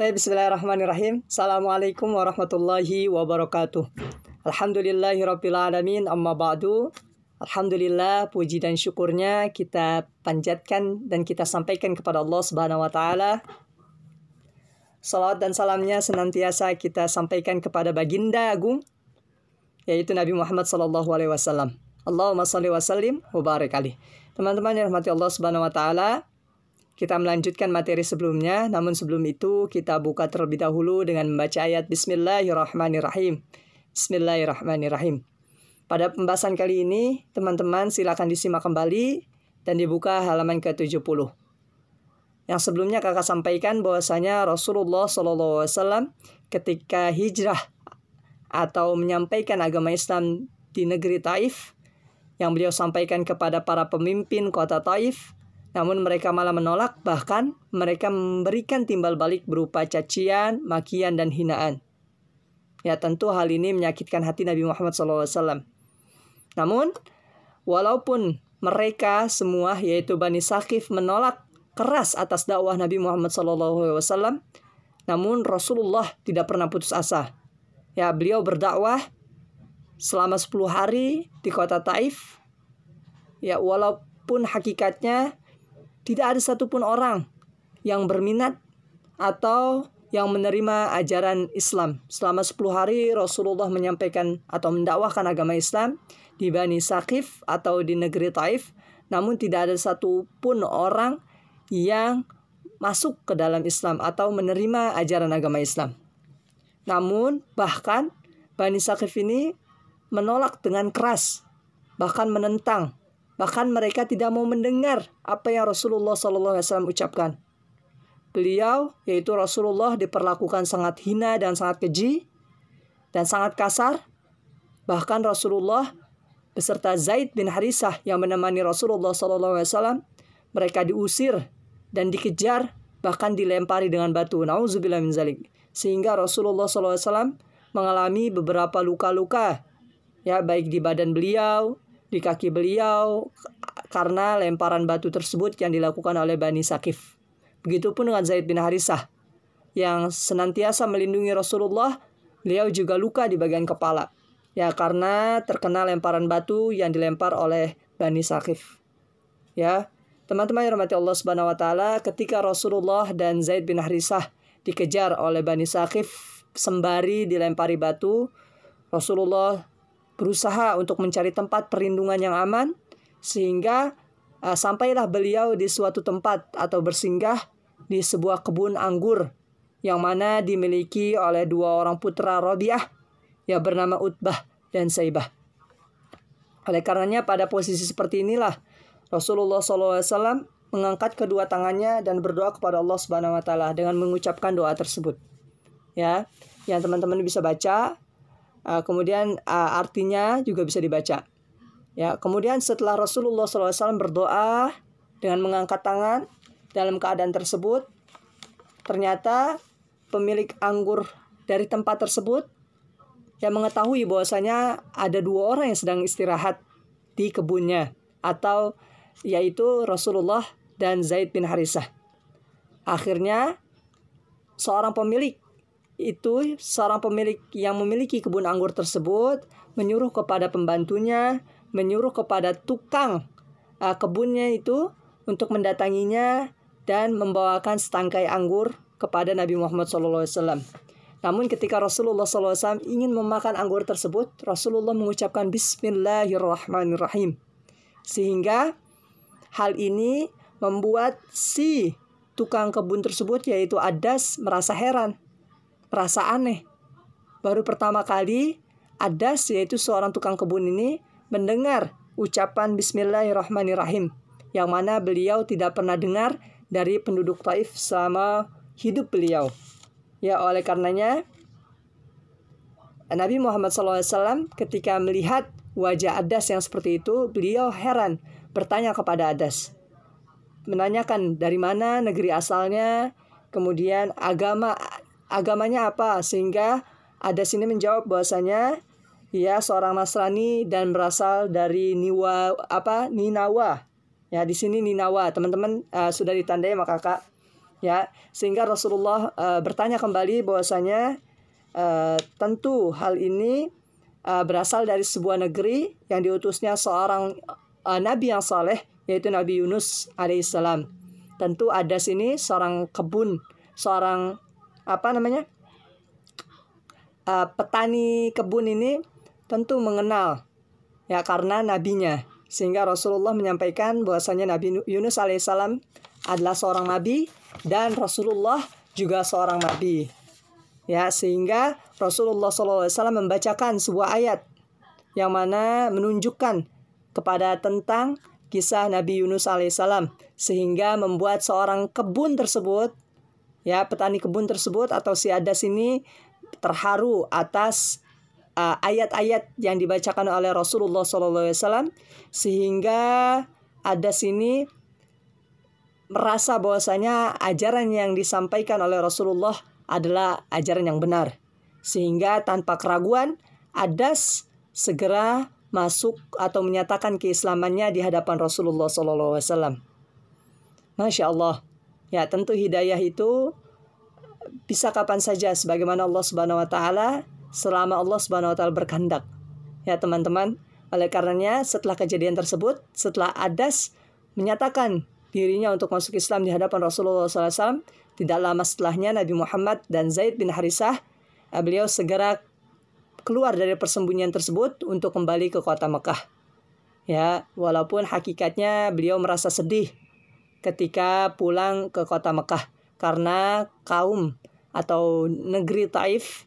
Baik, bismillahirrahmanirrahim. Assalamualaikum warahmatullahi wabarakatuh. Alhamdulillahirrabbilalamin, amma ba'du. Alhamdulillah, puji dan syukurnya kita panjatkan dan kita sampaikan kepada Allah Subhanahu wa Ta'ala. Salawat dan salamnya senantiasa kita sampaikan kepada baginda agung, yaitu Nabi Muhammad SAW. Allahumma salli wa sallim wa barik alaih. Teman-teman yang rahmati Allah Subhanahu wa Ta'ala, kita melanjutkan materi sebelumnya, namun sebelum itu kita buka terlebih dahulu dengan membaca ayat Bismillahirrahmanirrahim. Bismillahirrahmanirrahim. Pada pembahasan kali ini, teman-teman silakan disimak kembali dan dibuka halaman ke-70. Yang sebelumnya kakak sampaikan bahwasanya Rasulullah SAW ketika hijrah atau menyampaikan agama Islam di negeri Taif, yang beliau sampaikan kepada para pemimpin kota Taif, namun mereka malah menolak, bahkan mereka memberikan timbal balik berupa cacian, makian, dan hinaan. Ya, tentu hal ini menyakitkan hati Nabi Muhammad SAW. Namun, walaupun mereka semua, yaitu Bani Saqif, menolak keras atas dakwah Nabi Muhammad SAW, namun Rasulullah tidak pernah putus asa. Ya, beliau berdakwah selama 10 hari di kota Taif. Ya, walaupun hakikatnya tidak ada satupun orang yang berminat atau yang menerima ajaran Islam. Selama 10 hari Rasulullah menyampaikan atau mendakwahkan agama Islam di Bani Saqif atau di negeri Taif. Namun tidak ada satupun orang yang masuk ke dalam Islam atau menerima ajaran agama Islam. Namun bahkan Bani Saqif ini menolak dengan keras, bahkan menentang. Bahkan mereka tidak mau mendengar apa yang Rasulullah SAW ucapkan. Beliau, yaitu Rasulullah, diperlakukan sangat hina dan sangat keji dan sangat kasar. Bahkan Rasulullah beserta Zaid bin Harisah yang menemani Rasulullah SAW, mereka diusir dan dikejar, bahkan dilempari dengan batu. Nauzubillah min zalik. Sehingga Rasulullah SAW mengalami beberapa luka-luka, ya, baik di badan beliau, di kaki beliau, karena lemparan batu tersebut yang dilakukan oleh Bani Saqif. Begitupun dengan Zaid bin Harisah yang senantiasa melindungi Rasulullah, beliau juga luka di bagian kepala, ya, karena terkena lemparan batu yang dilempar oleh Bani Saqif. Ya, teman-teman yang rahmati Allah Subhanahu wa Ta'ala, ketika Rasulullah dan Zaid bin Harisah dikejar oleh Bani Saqif sembari dilempari batu, Rasulullah berusaha untuk mencari tempat perlindungan yang aman, sehingga sampailah beliau di suatu tempat atau bersinggah di sebuah kebun anggur yang mana dimiliki oleh 2 orang putra Rabi'ah yang bernama Utbah dan Saibah. Oleh karenanya pada posisi seperti inilah Rasulullah SAW mengangkat kedua tangannya dan berdoa kepada Allah Subhanahu wa Ta'ala dengan mengucapkan doa tersebut. Ya, yang teman-teman bisa baca. Kemudian artinya juga bisa dibaca. Ya, kemudian setelah Rasulullah SAW berdoa dengan mengangkat tangan dalam keadaan tersebut, ternyata pemilik anggur dari tempat tersebut yang mengetahui bahwasanya ada 2 orang yang sedang istirahat di kebunnya, atau yaitu Rasulullah dan Zaid bin Harisah. Akhirnya seorang pemilik yang memiliki kebun anggur tersebut menyuruh kepada pembantunya, menyuruh kepada tukang kebunnya itu untuk mendatanginya dan membawakan setangkai anggur kepada Nabi Muhammad SAW. Namun ketika Rasulullah SAW ingin memakan anggur tersebut, Rasulullah mengucapkan Bismillahirrahmanirrahim. Sehingga hal ini membuat si tukang kebun tersebut, yaitu Adas, merasa heran, merasa aneh. Baru pertama kali Adas, yaitu seorang tukang kebun ini, mendengar ucapan Bismillahirrahmanirrahim, yang mana beliau tidak pernah dengar dari penduduk Taif selama hidup beliau. Ya, oleh karenanya Nabi Muhammad SAW ketika melihat wajah Adas yang seperti itu, beliau heran, bertanya kepada Adas, menanyakan dari mana negeri asalnya, kemudian agamanya apa, sehingga Adas ini menjawab bahwasanya ia seorang Nasrani dan berasal dari Ninawa. Ya, di sini Ninawa, teman-teman sudah ditandai maka Kak Ya, sehingga Rasulullah bertanya kembali bahwasanya tentu hal ini berasal dari sebuah negeri yang diutusnya seorang nabi yang saleh, yaitu Nabi Yunus alaihissalam. Tentu ada sini seorang kebun, seorang petani kebun ini tentu mengenal ya karena nabinya. Sehingga Rasulullah menyampaikan bahwasanya Nabi Yunus alaihissalam adalah seorang nabi dan Rasulullah juga seorang nabi. Ya, sehingga Rasulullah SAW membacakan sebuah ayat yang mana menunjukkan kepada tentang kisah Nabi Yunus alaihissalam, sehingga membuat seorang kebun tersebut, ya petani kebun tersebut atau si Adas ini terharu atas ayat-ayat yang dibacakan oleh Rasulullah SAW, sehingga Adas ini merasa bahwasanya ajaran yang disampaikan oleh Rasulullah adalah ajaran yang benar, sehingga tanpa keraguan Adas segera masuk atau menyatakan keislamannya di hadapan Rasulullah SAW. Masya Allah. Ya, tentu hidayah itu bisa kapan saja sebagaimana Allah Subhanahu wa taala, selama Allah Subhanahu wa taala berkehendak. Ya, teman-teman, oleh karenanya setelah kejadian tersebut, setelah Adas menyatakan dirinya untuk masuk Islam di hadapan Rasulullah SAW, tidak lama setelahnya Nabi Muhammad dan Zaid bin Harisah, beliau segera keluar dari persembunyian tersebut untuk kembali ke kota Mekah. Ya, walaupun hakikatnya beliau merasa sedih ketika pulang ke kota Mekah karena kaum atau negeri Taif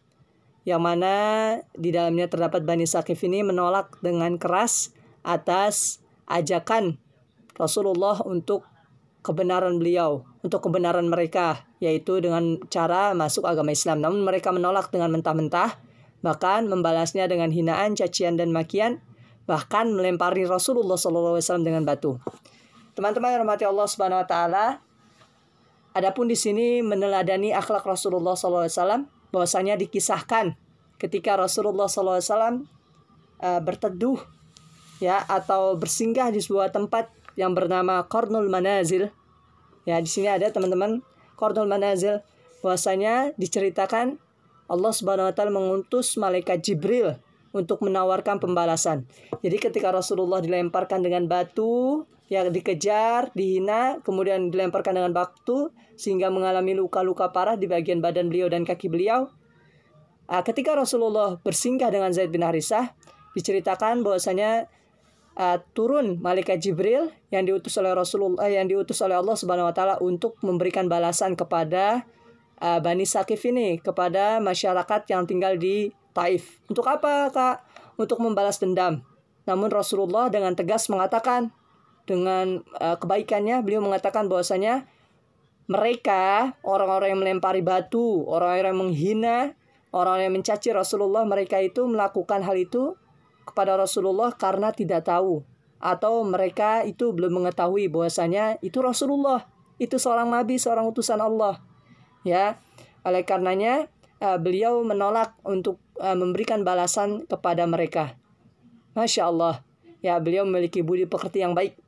yang mana di dalamnya terdapat Bani Saqif ini menolak dengan keras atas ajakan Rasulullah untuk kebenaran beliau, untuk kebenaran mereka, yaitu dengan cara masuk agama Islam. Namun mereka menolak dengan mentah-mentah, bahkan membalasnya dengan hinaan, cacian, dan makian, bahkan melempari Rasulullah SAW dengan batu. Teman-teman yang dirahmati Allah Subhanahu wa taala, adapun di sini meneladani akhlak Rasulullah SAW, bahwasanya dikisahkan ketika Rasulullah SAW berteduh ya atau bersinggah di sebuah tempat yang bernama Qarnul Manazil. Ya, di sini ada teman-teman Qarnul Manazil, bahwasanya diceritakan Allah Subhanahu wa taala mengutus malaikat Jibril untuk menawarkan pembalasan. Jadi ketika Rasulullah dilemparkan dengan batu, yang dikejar, dihina, kemudian dilemparkan dengan batu sehingga mengalami luka-luka parah di bagian badan beliau dan kaki beliau. Ketika Rasulullah bersinggah dengan Zaid bin Harisah, diceritakan bahwasanya turun malaikat Jibril yang diutus oleh Rasulullah, yang diutus oleh Allah Subhanahu wa taala untuk memberikan balasan kepada Bani Saqif ini, kepada masyarakat yang tinggal di Taif. Untuk apa, Kak? Untuk membalas dendam. Namun Rasulullah dengan tegas mengatakan, dengan kebaikannya beliau mengatakan bahwasanya mereka, orang-orang yang melempari batu, orang-orang yang menghina, orang-orang yang mencaci Rasulullah, mereka itu melakukan hal itu kepada Rasulullah karena tidak tahu, atau mereka itu belum mengetahui bahwasanya itu Rasulullah, itu seorang nabi, seorang utusan Allah. Ya, oleh karenanya beliau menolak untuk memberikan balasan kepada mereka. Masya Allah. Ya, beliau memiliki budi pekerti yang baik.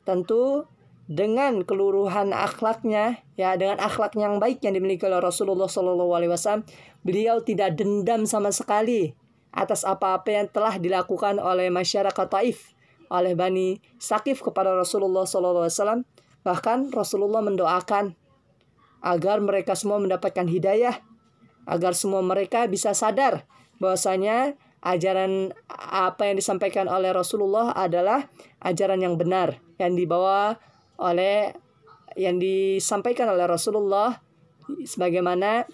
Tentu dengan keluruhan akhlaknya, ya dengan akhlak yang baik yang dimiliki oleh Rasulullah SAW, beliau tidak dendam sama sekali atas apa-apa yang telah dilakukan oleh masyarakat Taif, oleh Bani Saqif kepada Rasulullah SAW. Bahkan Rasulullah mendoakan agar mereka semua mendapatkan hidayah, agar semua mereka bisa sadar bahwasanya ajaran apa yang disampaikan oleh Rasulullah adalah ajaran yang benar, yang dibawa oleh, yang disampaikan oleh Rasulullah sebagaimana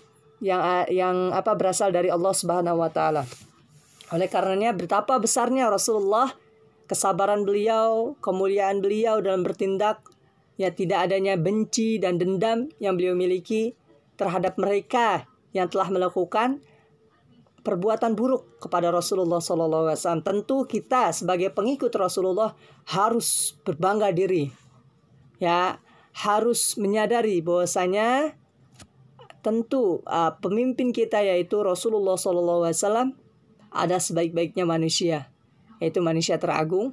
yang berasal dari Allah Subhanahu wa taala. Oleh karenanya betapa besarnya Rasulullah, kesabaran beliau, kemuliaan beliau dalam bertindak, ya tidak adanya benci dan dendam yang beliau miliki terhadap mereka yang telah melakukan perbuatan buruk kepada Rasulullah SAW. Tentu kita sebagai pengikut Rasulullah harus berbangga diri, ya harus menyadari bahwasanya tentu pemimpin kita yaitu Rasulullah SAW ada sebaik-baiknya manusia, yaitu manusia teragung,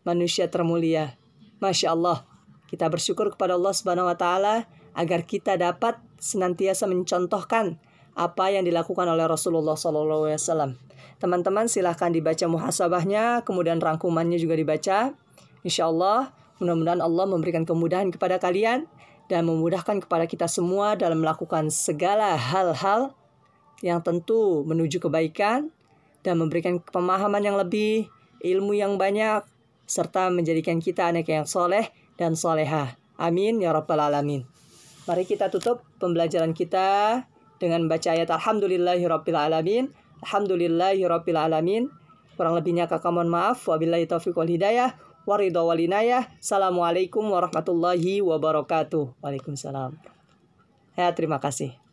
manusia termulia. Masya Allah, kita bersyukur kepada Allah Subhanahu wa taala agar kita dapat senantiasa mencontohkan apa yang dilakukan oleh Rasulullah SAW. Teman-teman silahkan dibaca muhasabahnya, kemudian rangkumannya juga dibaca. Insya Allah, mudah-mudahan Allah memberikan kemudahan kepada kalian dan memudahkan kepada kita semua dalam melakukan segala hal-hal yang tentu menuju kebaikan dan memberikan pemahaman yang lebih, ilmu yang banyak, serta menjadikan kita anak yang soleh dan solehah. Amin ya rabbal alamin. Mari kita tutup pembelajaran kita dengan baca ayat Alhamdulillahirabbil alamin. Alhamdulillahirabbil alamin. Kurang lebihnya kakak mohon maaf. Wabillahi taufiq wal hidayah. Waridha wal inayah. Assalamualaikum warahmatullahi wabarakatuh. Waalaikumsalam. Ya, terima kasih.